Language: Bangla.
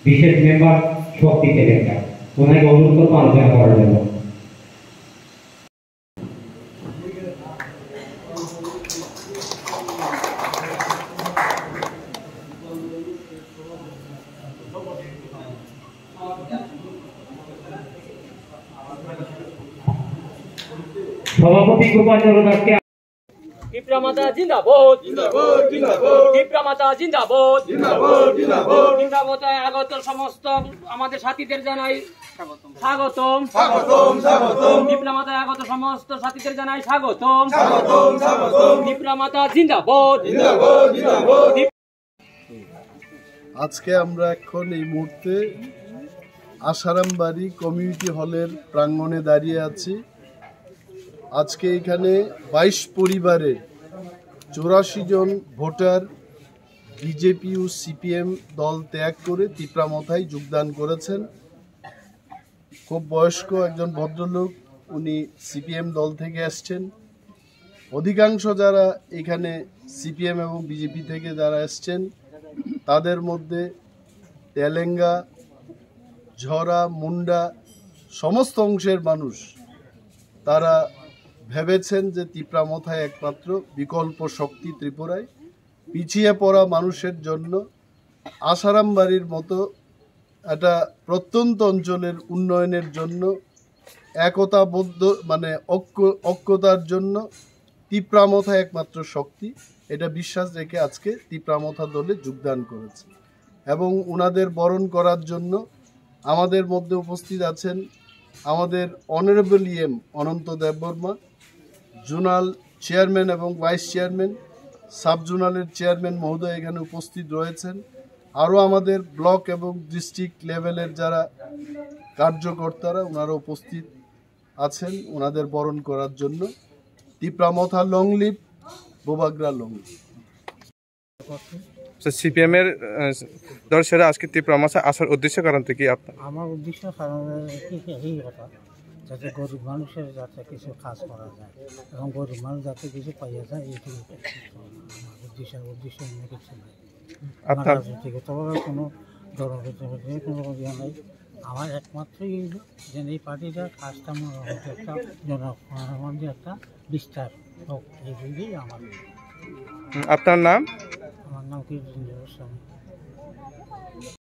বিশেষ মেম্বার শক্তি তেলেঙ্গা ওনাকে অনুরোধ করবো আলোচনা করার জন্য। সভাপতি গোপাল দাসকে টিপরা মাতা জিন্দাবাদ জিন্দাবাদ জিন্দাবাদ টিপরা মাতা জিন্দাবাদ জিন্দাবাদ জিন্দাবাদ টিপরাতে আগত সমস্ত আমাদের সাথীদের জানাই স্বাগতম স্বাগতম স্বাগতম টিপরা মাতায় আগত সমস্ত সাথীদের জানাই স্বাগতম স্বাগতম স্বাগতম টিপরা মাতা জিন্দাবাদ জিন্দাবাদ জিন্দাবাদ। আজকে আমরা এখন এই মুহূর্তে আসারামবাড়ি কমিউনিটি হলের প্রাঙ্গণে দাঁড়িয়ে আছি। আজকে এখানে 22 পরিবারের 84 জন ভোটার বিজেপি ও সিপিএম দল ত্যাগ করে তিপ্রামথায় যোগদান করেছেন। খুব বয়স্ক একজন ভদ্রলোক, উনি সিপিএম দল থেকে আসছেন। অধিকাংশ যারা এখানে সিপিএম এবং বিজেপি থেকে যারা আসছেন তাদের মধ্যে তেলেঙ্গা, ঝরা, মুন্ডা সমস্ত অংশের মানুষ তারা ভেবেছেন যে তিপ্রামথায় একমাত্র বিকল্প শক্তি ত্রিপুরায়। পিছিয়ে পড়া মানুষের জন্য আসারামবাড়ির মতো একটা প্রত্যন্ত অঞ্চলের উন্নয়নের জন্য একতাবদ্ধ ঐক্যতার জন্য তিপ্রামথা একমাত্র শক্তি, এটা বিশ্বাস রেখে আজকে তিপ্রামথা দলে যোগদান করেছে। এবং ওনাদের বরণ করার জন্য আমাদের মধ্যে উপস্থিত আছেন আমাদের অনারেবল ইএম অনন্ত দেববর্মা, জোনাল চেয়ারম্যান এবং ভাইস চেয়ারম্যান, সাব জোনালের চেয়ারম্যান মহোদয় এখানে উপস্থিত রয়েছেন। আরও আমাদের ব্লক এবং ডিস্ট্রিক্ট লেভেলের যারা কার্যকর্তারা ওনারা উপস্থিত আছেন ওনাদের বরণ করার জন্য। Tipra Motha long live, Bubagra long live. CPM এর দল সেরা আজকে তিপ্রামথা আসার উদ্দেশ্য কারণ কি আপনার? আমার উদ্দেশ্য কারণ এই কথা যাতে গরিব মানুষের যাতে কিছু কাজ করা যায় এবং গরিব মানুষ যাতে কিছু পাইয়া যায় এইটি আমার উদ্দেশ্য অন্য কিছু নাই। আপনার রাজনীতিগতভাবে কোনো ধরনের কোনো ইয়ে নাই। আমার একমাত্রই এইল যে এই পার্টিটার কাজটা একটা জনগণের মধ্যে একটা বিস্তার হোক, এইগুলি আমার। আপনার নাম? আমার নাম কি?